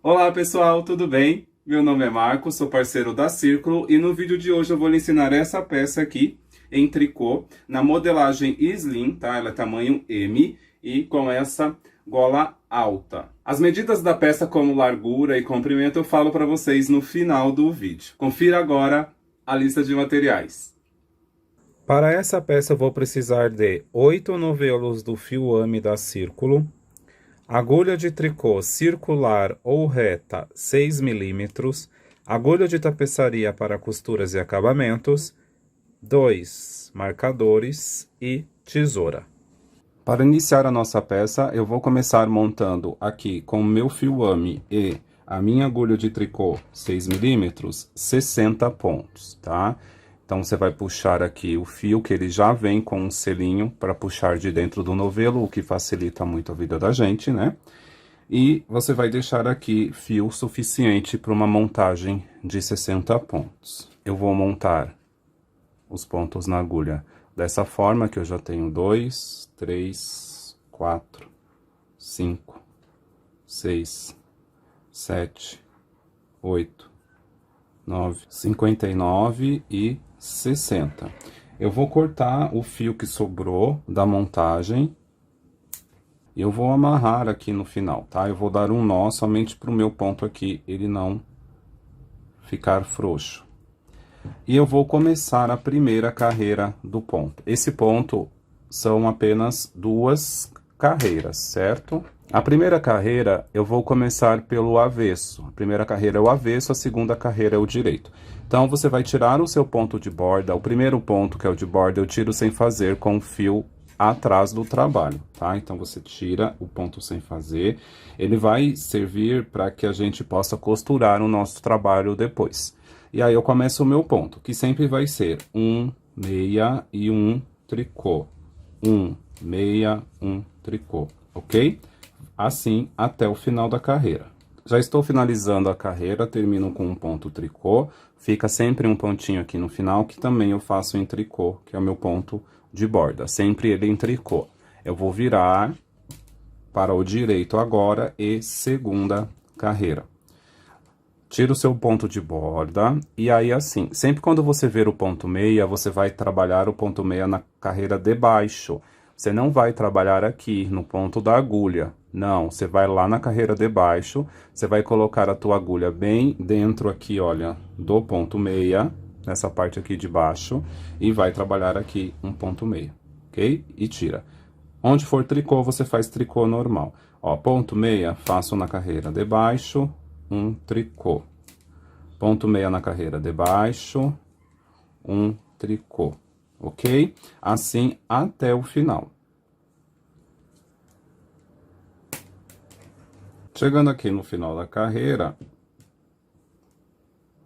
Olá pessoal, tudo bem? Meu nome é Marcos, sou parceiro da Círculo e no vídeo de hoje eu vou lhe ensinar essa peça aqui em tricô na modelagem Slim, tá? Ela é tamanho M e com essa gola alta. As medidas da peça como largura e comprimento eu falo para vocês no final do vídeo. Confira agora a lista de materiais. Para essa peça eu vou precisar de 8 novelos do fio ame da Círculo, agulha de tricô circular ou reta 6 milímetros, agulha de tapeçaria para costuras e acabamentos, 2 marcadores e tesoura. Para iniciar a nossa peça, eu vou começar montando aqui com o meu fio ame e a minha agulha de tricô 6 milímetros, 60 pontos, tá? Então, você vai puxar aqui o fio, que ele já vem com um selinho para puxar de dentro do novelo, o que facilita muito a vida da gente, né? E você vai deixar aqui fio suficiente para uma montagem de 60 pontos. Eu vou montar os pontos na agulha dessa forma, que eu já tenho 2, 3, 4, 5, 6, 7, 8, 9, 59 e 60. Eu vou cortar o fio que sobrou da montagem e eu vou amarrar aqui no final, tá? Eu vou dar um nó somente para o meu ponto aqui, ele não ficar frouxo. E eu vou começar a primeira carreira do ponto. Esse ponto são apenas 2 carreiras, certo? A primeira carreira eu vou começar pelo avesso. A primeira carreira é o avesso, a segunda carreira é o direito. Então, você vai tirar o seu ponto de borda. O primeiro ponto, que é o de borda, eu tiro sem fazer com o fio atrás do trabalho, tá? Então, você tira o ponto sem fazer. Ele vai servir para que a gente possa costurar o nosso trabalho depois. E aí, eu começo o meu ponto, que sempre vai ser 1, meia e 1 tricô. 1, meia, 1 tricô, ok? Assim até o final da carreira. Já estou finalizando a carreira, termino com um ponto tricô, fica sempre um pontinho aqui no final, que também eu faço em tricô, que é o meu ponto de borda, sempre ele em tricô. Eu vou virar para o direito agora e segunda carreira. Tira o seu ponto de borda, e aí assim, sempre quando você ver o ponto meia, você vai trabalhar o ponto meia na carreira de baixo. Você não vai trabalhar aqui no ponto da agulha, não, você vai lá na carreira de baixo, você vai colocar a tua agulha bem dentro aqui, olha, do ponto meia, nessa parte aqui de baixo, e vai trabalhar aqui um ponto meia, ok? E tira. Onde for tricô, você faz tricô normal. Ó, ponto meia, faço na carreira de baixo, um tricô. Ponto meia na carreira de baixo, um tricô, ok? Assim até o final. Chegando aqui no final da carreira,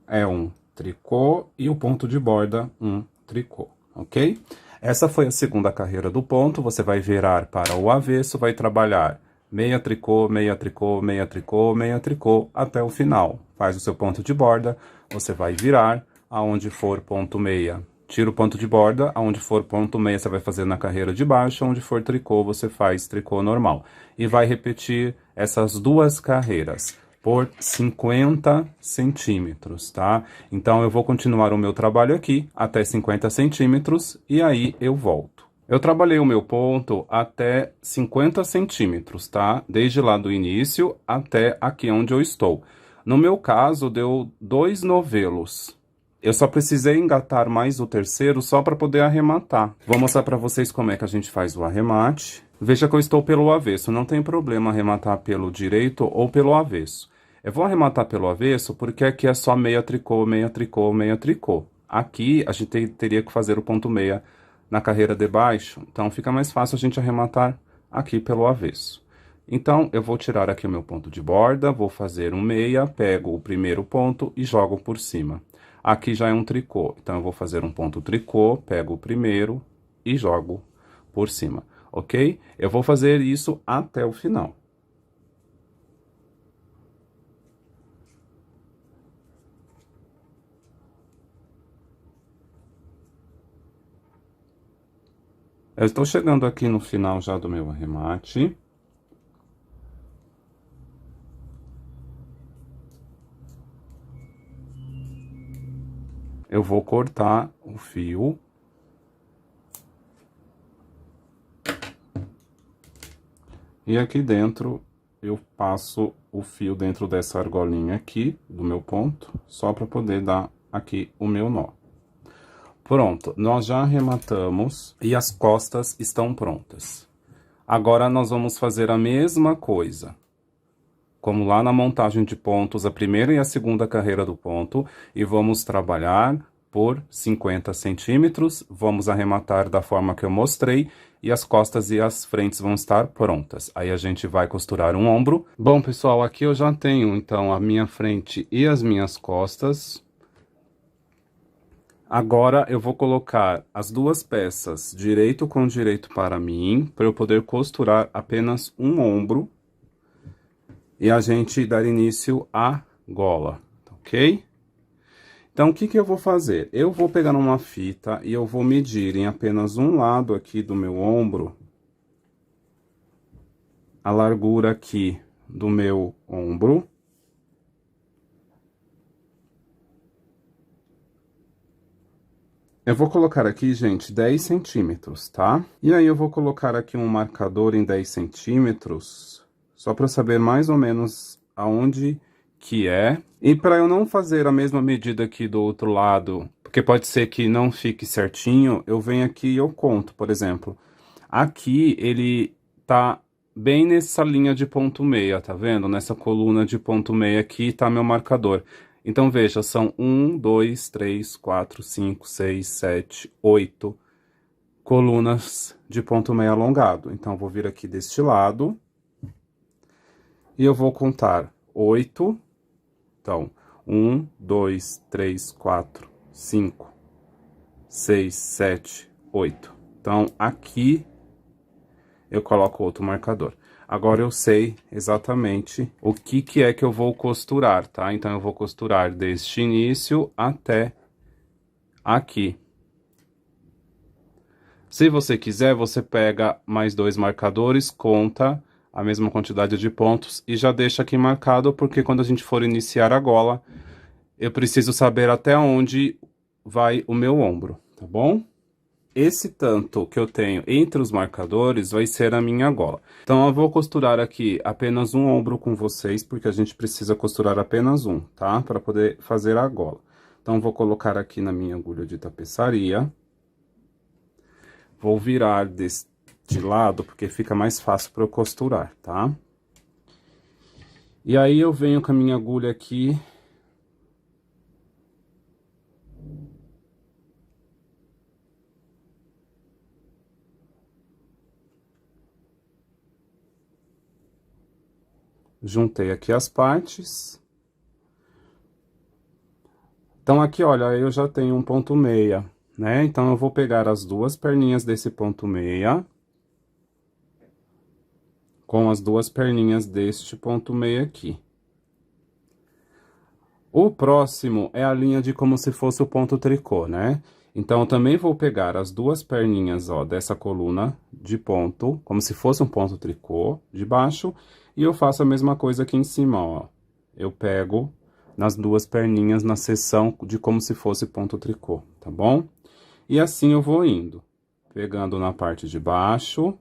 é um tricô e o ponto de borda, um tricô, ok? Essa foi a segunda carreira do ponto, você vai virar para o avesso, vai trabalhar meia tricô, meia tricô, meia tricô, meia tricô, até o final. Faz o seu ponto de borda, você vai virar aonde for ponto meia. Tira o ponto de borda, aonde for ponto meia você vai fazer na carreira de baixo, onde for tricô você faz tricô normal. E vai repetir essas 2 carreiras por 50 centímetros, tá? Então, eu vou continuar o meu trabalho aqui até 50 centímetros e aí eu volto. Eu trabalhei o meu ponto até 50 centímetros, tá? Desde lá do início até aqui onde eu estou. No meu caso, deu 2 novelos. Eu só precisei engatar mais o terceiro só para poder arrematar. Vou mostrar para vocês como é que a gente faz o arremate. Veja que eu estou pelo avesso, não tem problema arrematar pelo direito ou pelo avesso. Eu vou arrematar pelo avesso porque aqui é só meia tricô, meia tricô, meia tricô. Aqui a gente teria que fazer o ponto meia na carreira de baixo, então fica mais fácil a gente arrematar aqui pelo avesso. Então, eu vou tirar aqui o meu ponto de borda, vou fazer um meia, pego o primeiro ponto e jogo por cima. Aqui já é um tricô, então eu vou fazer um ponto tricô, pego o primeiro e jogo por cima, ok? Eu vou fazer isso até o final. Eu estou chegando aqui no final já do meu arremate. eu vou cortar o fio. E aqui dentro, eu passo o fio dentro dessa argolinha aqui, do meu ponto, só para poder dar aqui o meu nó. Pronto, nós já arrematamos e as costas estão prontas. Agora, nós vamos fazer a mesma coisa. Como lá na montagem de pontos, a primeira e a segunda carreira do ponto, e vamos trabalhar por 50 centímetros, vamos arrematar da forma que eu mostrei, e as costas e as frentes vão estar prontas. Aí a gente vai costurar um ombro. Bom, pessoal, aqui eu já tenho, então, a minha frente e as minhas costas. Agora eu vou colocar as duas peças direito com direito para mim, para eu poder costurar apenas um ombro. E a gente dar início à gola, ok? Então, o que eu vou fazer? Eu vou pegar uma fita e eu vou medir em apenas um lado aqui do meu ombro, a largura aqui do meu ombro. Eu vou colocar aqui, gente, 10 centímetros, tá? E aí eu vou colocar aqui um marcador em 10 centímetros, só para saber mais ou menos aonde que é. E para eu não fazer a mesma medida aqui do outro lado, porque pode ser que não fique certinho, eu venho aqui e eu conto, por exemplo. Aqui ele tá bem nessa linha de ponto meia, tá vendo? Nessa coluna de ponto meia aqui tá meu marcador. Então, veja, são 1, 2, 3, 4, 5, 6, 7, 8 colunas de ponto meio alongado. Então, eu vou vir aqui deste lado e eu vou contar 8. Então, 1, 2, 3, 4, 5, 6, 7, 8. Então, aqui eu coloco outro marcador. Agora eu sei exatamente o que é que eu vou costurar, tá? Então, eu vou costurar deste início até aqui. Se você quiser, você pega mais 2 marcadores, conta a mesma quantidade de pontos e já deixa aqui marcado, porque quando a gente for iniciar a gola, eu preciso saber até onde vai o meu ombro, tá bom? Esse tanto que eu tenho entre os marcadores vai ser a minha gola. Então, eu vou costurar aqui apenas um ombro com vocês, porque a gente precisa costurar apenas um, tá? Para poder fazer a gola. Então, vou colocar aqui na minha agulha de tapeçaria. Vou virar deste lado, porque fica mais fácil para eu costurar, tá? E aí, eu venho com a minha agulha aqui. Juntei aqui as partes. Então, aqui, olha, eu já tenho um ponto meia, né? Então, eu vou pegar as duas perninhas desse ponto meia com as duas perninhas deste ponto meia aqui. O próximo é a linha de como se fosse o ponto tricô, né? Então, eu também vou pegar as duas perninhas, ó, dessa coluna de ponto, como se fosse um ponto tricô de baixo, e eu faço a mesma coisa aqui em cima, ó. Eu pego nas duas perninhas na seção de como se fosse ponto tricô, tá bom? E assim eu vou indo, pegando na parte de baixo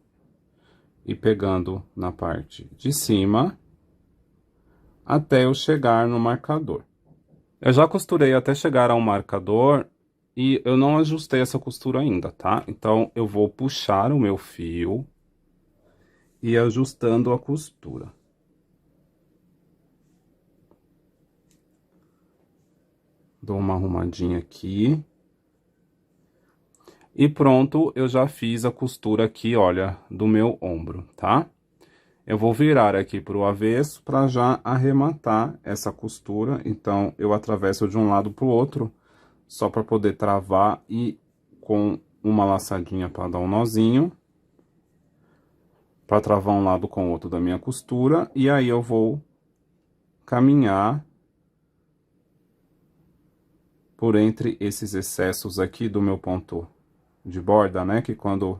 e pegando na parte de cima, até eu chegar no marcador. Eu já costurei até chegar ao marcador e eu não ajustei essa costura ainda, tá? Então, eu vou puxar o meu fio e ir ajustando a costura. Dou uma arrumadinha aqui. E pronto, eu já fiz a costura aqui, olha, do meu ombro, tá? Eu vou virar aqui pro avesso para já arrematar essa costura. Então, eu atravesso de um lado pro outro, só para poder travar e com uma laçadinha para dar um nozinho. Para travar um lado com o outro da minha costura. E aí, eu vou caminhar por entre esses excessos aqui do meu ponto de borda, né? Que quando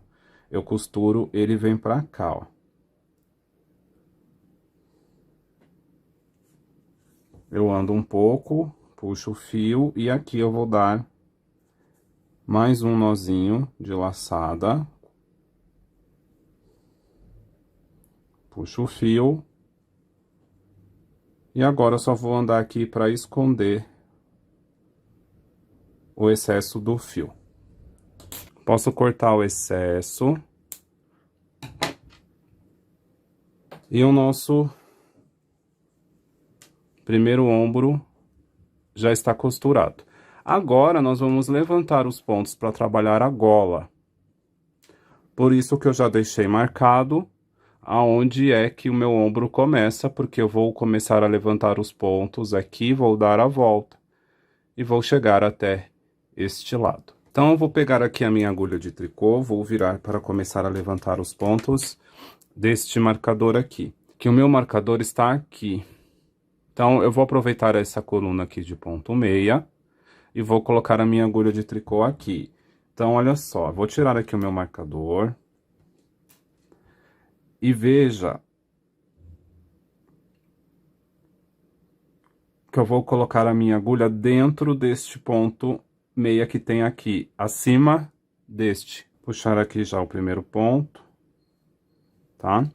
eu costuro, ele vem pra cá, ó. Eu ando um pouco, puxo o fio e aqui eu vou dar mais um nozinho de laçada. Puxo o fio. E agora eu só vou andar aqui para esconder o excesso do fio. Posso cortar o excesso. E o nosso primeiro ombro já está costurado. Agora, nós vamos levantar os pontos para trabalhar a gola. Por isso que eu já deixei marcado aonde é que o meu ombro começa, porque eu vou começar a levantar os pontos aqui, vou dar a volta e vou chegar até este lado. Então, eu vou pegar aqui a minha agulha de tricô, vou virar para começar a levantar os pontos deste marcador aqui, que o meu marcador está aqui. Então, eu vou aproveitar essa coluna aqui de ponto meia e vou colocar a minha agulha de tricô aqui. Então, olha só, vou tirar aqui o meu marcador. E veja que eu vou colocar a minha agulha dentro deste ponto meia que tem aqui, acima deste. Puxar aqui já o primeiro ponto, tá?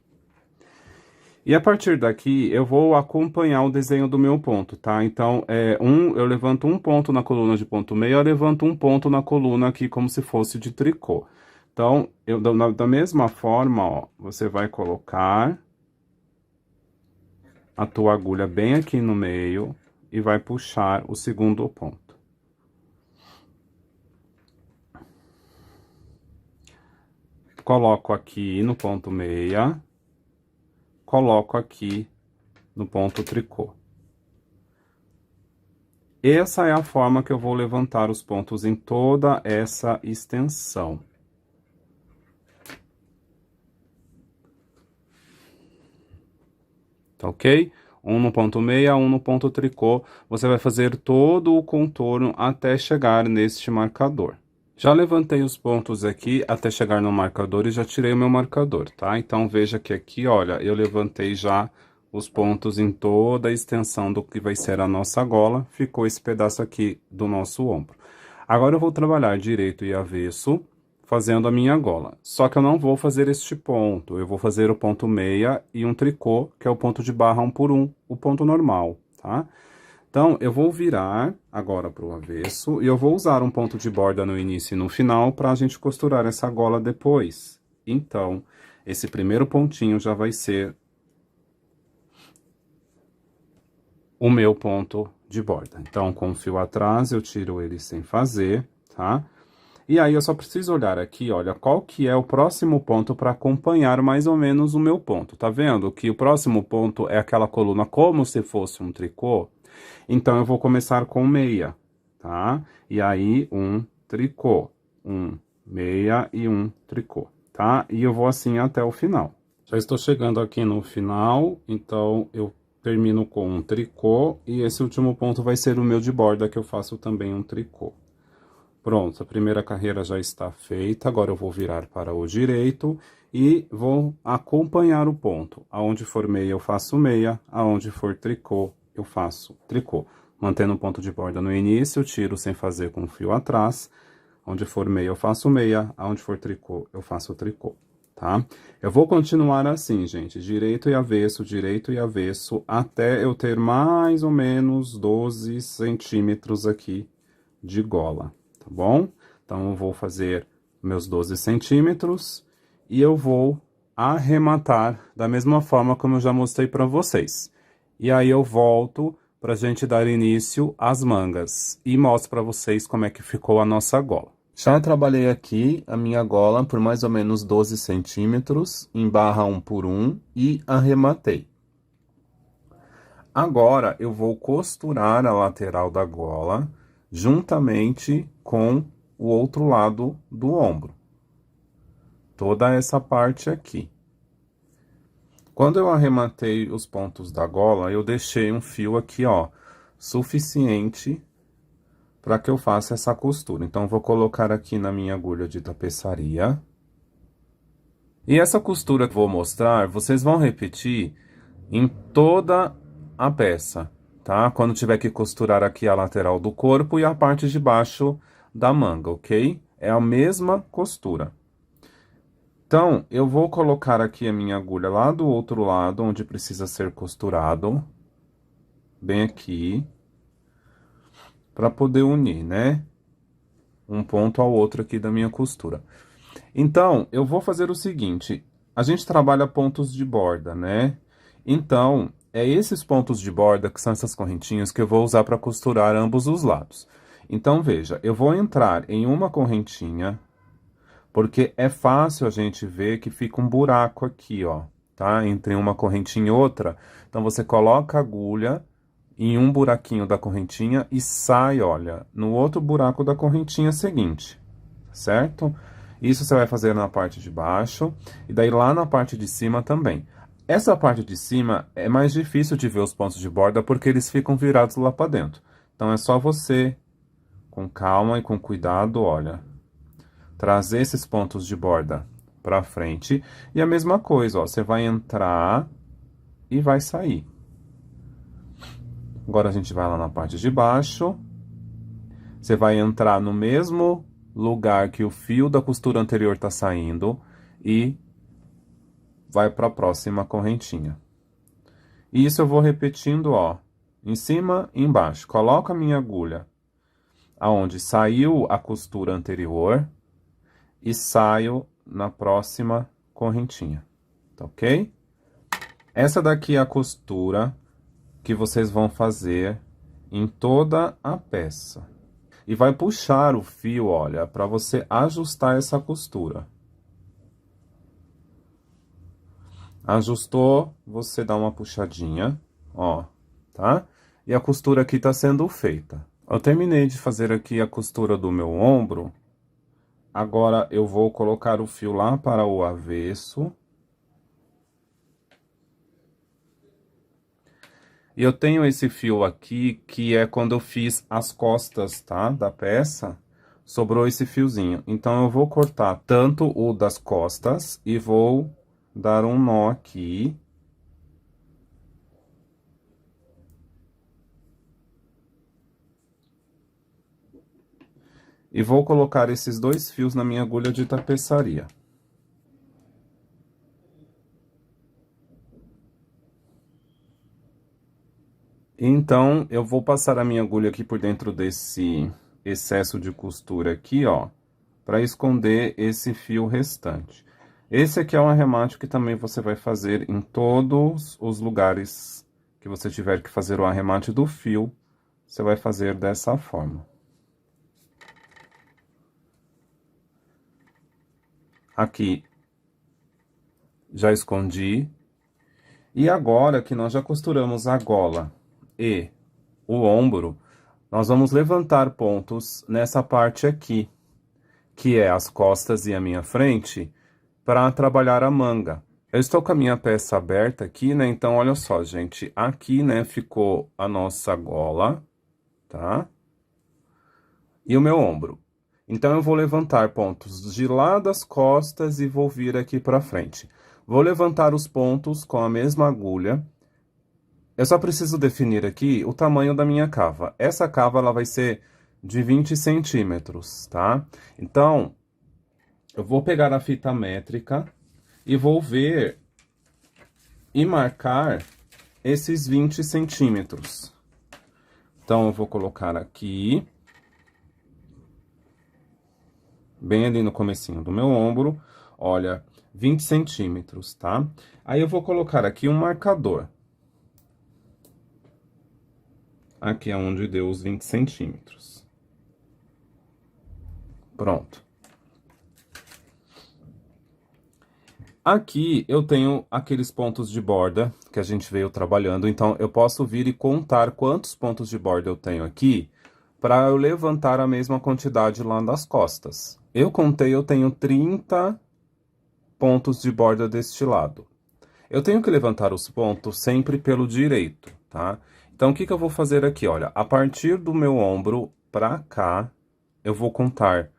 E a partir daqui, eu vou acompanhar o desenho do meu ponto, tá? Então, eu levanto um ponto na coluna de ponto meio, eu levanto um ponto na coluna aqui, como se fosse de tricô. Então, da mesma forma, ó, você vai colocar a tua agulha bem aqui no meio e vai puxar o segundo ponto. Coloco aqui no ponto meia, coloco aqui no ponto tricô. Essa é a forma que eu vou levantar os pontos em toda essa extensão. Tá ok? Um no ponto meia, um no ponto tricô. Você vai fazer todo o contorno até chegar neste marcador. Já levantei os pontos aqui até chegar no marcador e já tirei o meu marcador, tá? Então, veja que aqui, olha, eu levantei já os pontos em toda a extensão do que vai ser a nossa gola. Ficou esse pedaço aqui do nosso ombro. Agora, eu vou trabalhar direito e avesso, fazendo a minha gola. Só que eu não vou fazer este ponto. Eu vou fazer o ponto meia e um tricô, que é o ponto de barra 1 por 1, o ponto normal, tá? Então, eu vou virar agora para o avesso e eu vou usar um ponto de borda no início e no final para a gente costurar essa gola depois. Então, esse primeiro pontinho já vai ser o meu ponto de borda. Então, com o fio atrás, eu tiro ele sem fazer, tá? E aí, eu só preciso olhar aqui, olha, qual que é o próximo ponto para acompanhar mais ou menos o meu ponto. Tá vendo que o próximo ponto é aquela coluna como se fosse um tricô? Então, eu vou começar com meia, tá? E aí, um tricô, um meia e um tricô, tá? E eu vou assim até o final. Já estou chegando aqui no final, então eu termino com um tricô e esse último ponto vai ser o meu de borda, que eu faço também um tricô. Pronto, a primeira carreira já está feita, agora eu vou virar para o direito e vou acompanhar o ponto. Aonde for meia, eu faço meia, aonde for tricô, eu faço tricô. Mantendo o ponto de borda no início, tiro sem fazer com o fio atrás. Onde for meia, eu faço meia, aonde for tricô, eu faço tricô, tá? Eu vou continuar assim, gente, direito e avesso, até eu ter mais ou menos 12 centímetros aqui de gola. Tá bom? Então, eu vou fazer meus 12 centímetros e eu vou arrematar da mesma forma como eu já mostrei para vocês. E aí, eu volto para a gente dar início às mangas e mostro para vocês como é que ficou a nossa gola. Já trabalhei aqui a minha gola por mais ou menos 12 centímetros, em barra 1 por 1 e arrematei. Agora, eu vou costurar a lateral da gola juntamente com o outro lado do ombro. Toda essa parte aqui. Quando eu arrematei os pontos da gola, eu deixei um fio aqui, ó, suficiente para que eu faça essa costura. Então, vou colocar aqui na minha agulha de tapeçaria. E essa costura que eu vou mostrar, vocês vão repetir em toda a peça, tá? Quando tiver que costurar aqui a lateral do corpo e a parte de baixo da manga, ok? É a mesma costura. Então, eu vou colocar aqui a minha agulha lá do outro lado, onde precisa ser costurado. Bem aqui. Para poder unir, né? Um ponto ao outro aqui da minha costura. Então, eu vou fazer o seguinte. A gente trabalha pontos de borda, né? Então, é esses pontos de borda, que são essas correntinhas, que eu vou usar para costurar ambos os lados. Então, veja, eu vou entrar em uma correntinha, porque é fácil a gente ver que fica um buraco aqui, ó, tá? Entre uma correntinha e outra. Então, você coloca a agulha em um buraquinho da correntinha e sai, olha, no outro buraco da correntinha seguinte, certo? Isso você vai fazer na parte de baixo e daí lá na parte de cima também. Essa parte de cima é mais difícil de ver os pontos de borda porque eles ficam virados lá para dentro. Então é só você, com calma e com cuidado, olha, trazer esses pontos de borda para frente. E a mesma coisa, ó, você vai entrar e vai sair. Agora a gente vai lá na parte de baixo. Você vai entrar no mesmo lugar que o fio da costura anterior tá saindo e vai para a próxima correntinha. E isso eu vou repetindo, ó, em cima e embaixo. Coloco a minha agulha aonde saiu a costura anterior e saio na próxima correntinha, tá ok? Essa daqui é a costura que vocês vão fazer em toda a peça. E vai puxar o fio, olha, para você ajustar essa costura. Ajustou, você dá uma puxadinha, ó, tá? E a costura aqui tá sendo feita. Eu terminei de fazer aqui a costura do meu ombro. Agora eu vou colocar o fio lá para o avesso. E eu tenho esse fio aqui, que é quando eu fiz as costas, tá? Da peça, sobrou esse fiozinho. Então, eu vou cortar tanto o das costas e vou dar um nó aqui. E vou colocar esses dois fios na minha agulha de tapeçaria. Então, eu vou passar a minha agulha aqui por dentro desse excesso de costura aqui, ó, para esconder esse fio restante. Esse aqui é um arremate que também você vai fazer em todos os lugares que você tiver que fazer o arremate do fio, você vai fazer dessa forma. Aqui, já escondi. E agora que nós já costuramos a gola e o ombro, nós vamos levantar pontos nessa parte aqui, que é as costas e a minha frente, para trabalhar a manga. Eu estou com a minha peça aberta aqui, né? Então, olha só, gente. Aqui, né, ficou a nossa gola, tá? E o meu ombro. Então, eu vou levantar pontos de lá das costas e vou vir aqui para frente. Vou levantar os pontos com a mesma agulha. Eu só preciso definir aqui o tamanho da minha cava. Essa cava, ela vai ser de 20 centímetros, tá? Então, eu vou pegar a fita métrica e vou ver e marcar esses 20 centímetros. Então, eu vou colocar aqui, bem ali no comecinho do meu ombro, olha, 20 centímetros, tá? Aí, eu vou colocar aqui um marcador. Aqui é onde deu os 20 centímetros. Pronto. Aqui eu tenho aqueles pontos de borda que a gente veio trabalhando, então eu posso vir e contar quantos pontos de borda eu tenho aqui para eu levantar a mesma quantidade lá das costas. Eu contei, eu tenho 30 pontos de borda deste lado. Eu tenho que levantar os pontos sempre pelo direito, tá? Então, o que que eu vou fazer aqui? Olha, a partir do meu ombro pra cá, eu vou contar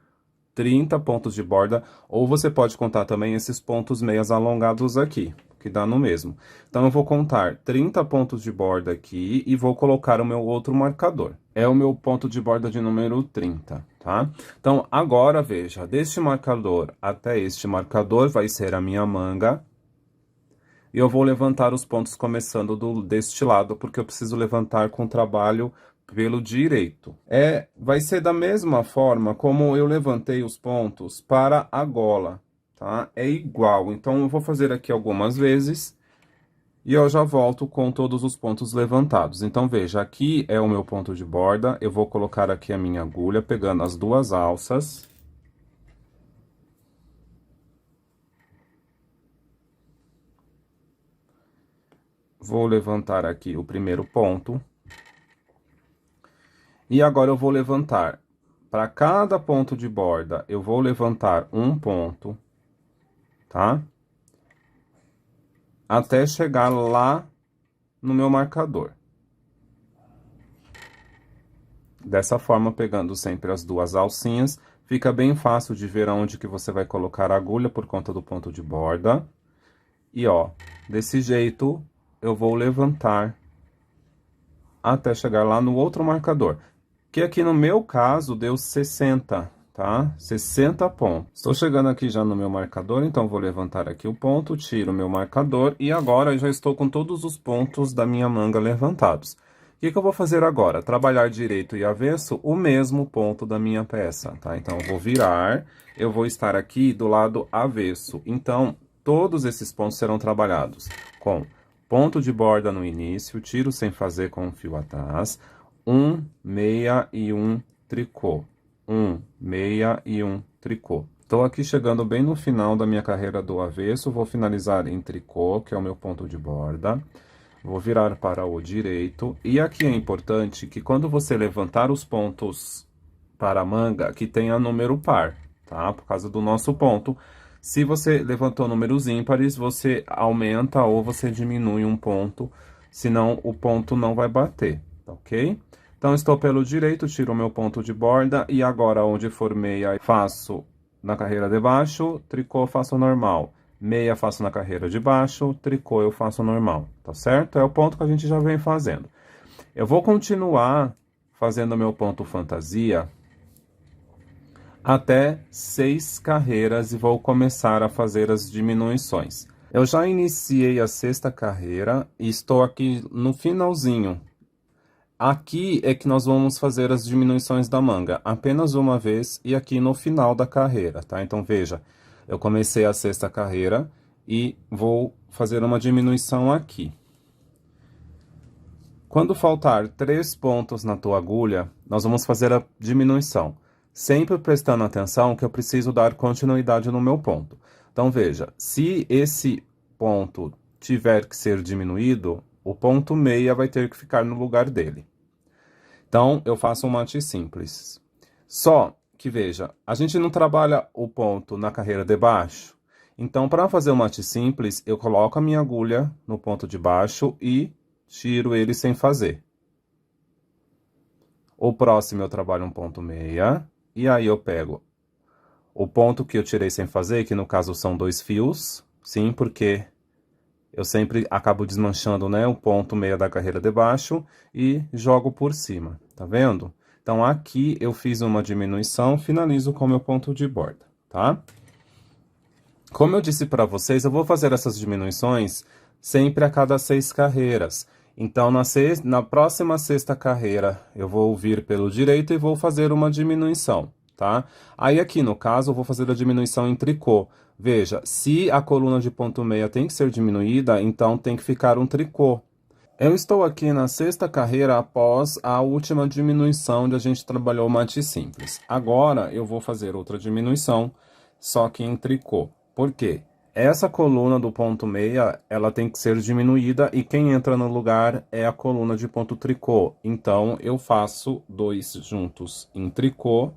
30 pontos de borda, ou você pode contar também esses pontos meias alongados aqui, que dá no mesmo. Então, eu vou contar 30 pontos de borda aqui e vou colocar o meu outro marcador. é o meu ponto de borda de número 30, tá? Então, agora, veja, deste marcador até este marcador vai ser a minha manga. E eu vou levantar os pontos começando deste lado, porque eu preciso levantar com o trabalho pelo direito. Vai ser da mesma forma como eu levantei os pontos para a gola, tá? É igual. Então, eu vou fazer aqui algumas vezes. E eu já volto com todos os pontos levantados. Então, veja, aqui é o meu ponto de borda. Eu vou colocar aqui a minha agulha, pegando as duas alças. Vou levantar aqui o primeiro ponto. E agora eu vou levantar, para cada ponto de borda, eu vou levantar um ponto, tá? Até chegar lá no meu marcador. Dessa forma, pegando sempre as duas alcinhas, fica bem fácil de ver aonde que você vai colocar a agulha por conta do ponto de borda. E ó, desse jeito, eu vou levantar até chegar lá no outro marcador. Que aqui no meu caso, deu 60, tá? 60 pontos. Estou chegando aqui já no meu marcador, então vou levantar aqui o ponto, tiro o meu marcador e agora eu já estou com todos os pontos da minha manga levantados. O que eu vou fazer agora? Trabalhar direito e avesso o mesmo ponto da minha peça, tá? Então, eu vou virar, eu vou estar aqui do lado avesso. Então, todos esses pontos serão trabalhados com ponto de borda no início, tiro sem fazer com o fio atrás, um meia e um tricô, um meia e um tricô. Estou aqui chegando bem no final da minha carreira do avesso, vou finalizar em tricô, que é o meu ponto de borda. Vou virar para o direito. E aqui é importante que quando você levantar os pontos para a manga, que tenha número par, tá? Por causa do nosso ponto. Se você levantou números ímpares, você aumenta ou você diminui um ponto, senão o ponto não vai bater, tá ok? Então, estou pelo direito, tiro o meu ponto de borda e agora onde for meia, faço na carreira de baixo, tricô faço normal. Meia faço na carreira de baixo, tricô eu faço normal, tá certo? É o ponto que a gente já vem fazendo. Eu vou continuar fazendo meu ponto fantasia até 6 carreiras e vou começar a fazer as diminuições. Eu já iniciei a 6ª carreira e estou aqui no finalzinho. Aqui é que nós vamos fazer as diminuições da manga, apenas uma vez e aqui no final da carreira, tá? Então, veja, eu comecei a 6ª carreira e vou fazer uma diminuição aqui. Quando faltar 3 pontos na tua agulha, nós vamos fazer a diminuição. Sempre prestando atenção que eu preciso dar continuidade no meu ponto. Então, veja, se esse ponto tiver que ser diminuído, o ponto meia vai ter que ficar no lugar dele. Então, eu faço um mate simples. Só que, veja, a gente não trabalha o ponto na carreira de baixo. Então, para fazer um mate simples, eu coloco a minha agulha no ponto de baixo e tiro ele sem fazer. O próximo eu trabalho um ponto meia. E aí eu pego o ponto que eu tirei sem fazer, que no caso são 2 fios. Sim, porque eu sempre acabo desmanchando, né, o ponto meia da carreira de baixo e jogo por cima, tá vendo? Então, aqui eu fiz uma diminuição, finalizo com o meu ponto de borda, tá? Como eu disse para vocês, eu vou fazer essas diminuições sempre a cada 6 carreiras. Então, na próxima 6ª carreira, eu vou vir pelo direito e vou fazer uma diminuição, tá? Aí, aqui no caso, eu vou fazer a diminuição em tricô. Veja, se a coluna de ponto meia tem que ser diminuída, então tem que ficar um tricô. Eu estou aqui na 6ª carreira após a última diminuição onde a gente trabalhou o mate simples. Agora, eu vou fazer outra diminuição, só que em tricô. Por quê? Essa coluna do ponto meia, ela tem que ser diminuída e quem entra no lugar é a coluna de ponto tricô. Então, eu faço 2 juntos em tricô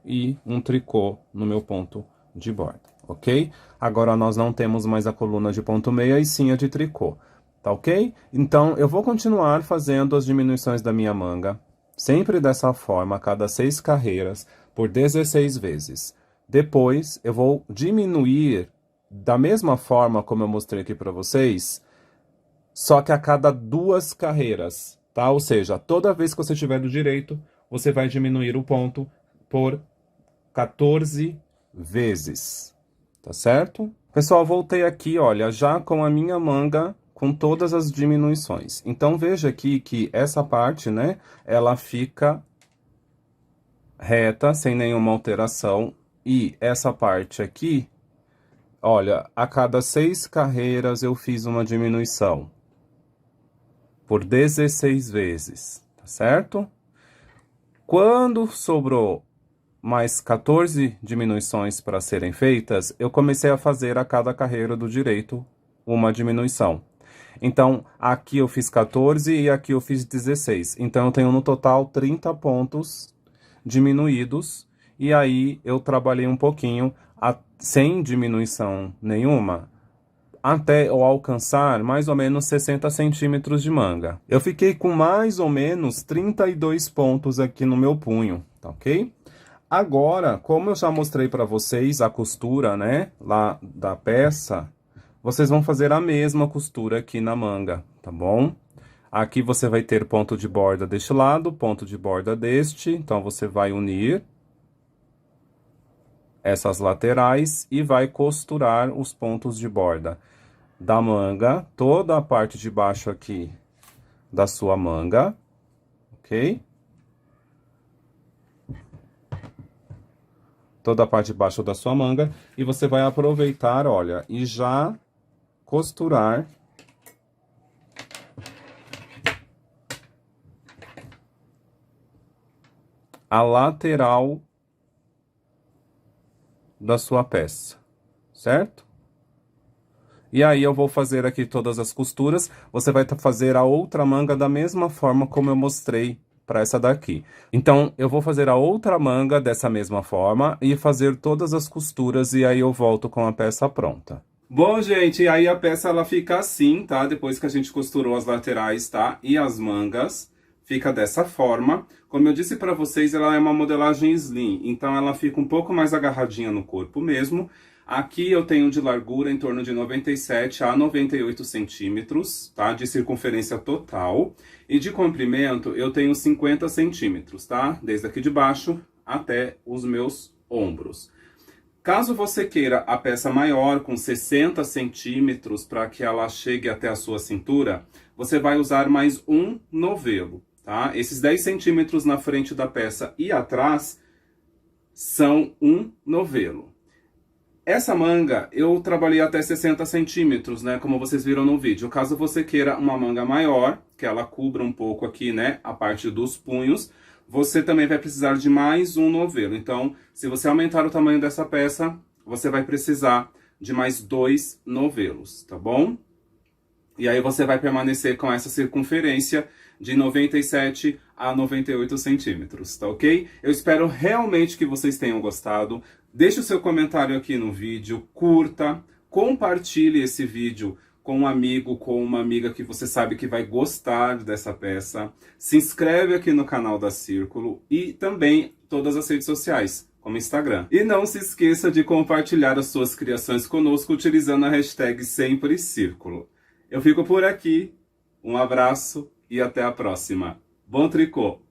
e um tricô no meu ponto de borda, ok? Agora, nós não temos mais a coluna de ponto meia e sim a de tricô, tá ok? Então, eu vou continuar fazendo as diminuições da minha manga, sempre dessa forma, a cada 6 carreiras, por 16 vezes. Depois, eu vou diminuir da mesma forma como eu mostrei aqui para vocês, só que a cada 2 carreiras, tá? Ou seja, toda vez que você tiver do direito, você vai diminuir o ponto por 14 vezes, tá certo? Pessoal, voltei aqui, olha, já com a minha manga com todas as diminuições. Então, veja aqui que essa parte, né, ela fica reta, sem nenhuma alteração. E essa parte aqui, olha, a cada 6 carreiras eu fiz uma diminuição. Por 16 vezes, tá certo? Quando sobrou mais 14 diminuições para serem feitas, eu comecei a fazer a cada carreira do direito uma diminuição. Então, aqui eu fiz 14 e aqui eu fiz 16. Então, eu tenho no total 30 pontos diminuídos. E aí, eu trabalhei um pouquinho sem diminuição nenhuma, até eu alcançar mais ou menos 60 centímetros de manga. Eu fiquei com mais ou menos 32 pontos aqui no meu punho, tá ok? Agora, como eu já mostrei para vocês a costura, né, lá da peça, vocês vão fazer a mesma costura aqui na manga, tá bom? Aqui você vai ter ponto de borda deste lado, ponto de borda deste, então você vai unir essas laterais e vai costurar os pontos de borda da manga, toda a parte de baixo aqui da sua manga, ok? Toda a parte de baixo da sua manga, e você vai aproveitar, olha, e já costurar a lateral da sua peça, certo? E aí eu vou fazer aqui todas as costuras, você vai fazer a outra manga da mesma forma como eu mostrei para essa daqui. Então, eu vou fazer a outra manga dessa mesma forma e fazer todas as costuras e aí eu volto com a peça pronta. Bom, gente, aí a peça ela fica assim, tá? Depois que a gente costurou as laterais, tá? E as mangas, fica dessa forma. Como eu disse para vocês, ela é uma modelagem slim, então ela fica um pouco mais agarradinha no corpo mesmo. Aqui eu tenho de largura em torno de 97 a 98 centímetros, tá? De circunferência total. E de comprimento eu tenho 50 centímetros, tá? Desde aqui de baixo até os meus ombros. Caso você queira a peça maior, com 60 centímetros, para que ela chegue até a sua cintura, você vai usar mais um novelo, tá? Esses 10 centímetros na frente da peça e atrás são um novelo. Essa manga eu trabalhei até 60 centímetros, né, como vocês viram no vídeo. Caso você queira uma manga maior, que ela cubra um pouco aqui, né, a parte dos punhos, você também vai precisar de mais um novelo. Então, se você aumentar o tamanho dessa peça, você vai precisar de mais 2 novelos, tá bom? E aí você vai permanecer com essa circunferência de 97 a 98 centímetros, tá ok? Eu espero realmente que vocês tenham gostado. Deixe o seu comentário aqui no vídeo, curta, compartilhe esse vídeo com um amigo, com uma amiga que você sabe que vai gostar dessa peça. Se inscreve aqui no canal da Círculo e também todas as redes sociais, como Instagram. E não se esqueça de compartilhar as suas criações conosco utilizando a hashtag #SempreCírculo. Eu fico por aqui, um abraço e até a próxima. Bom tricô!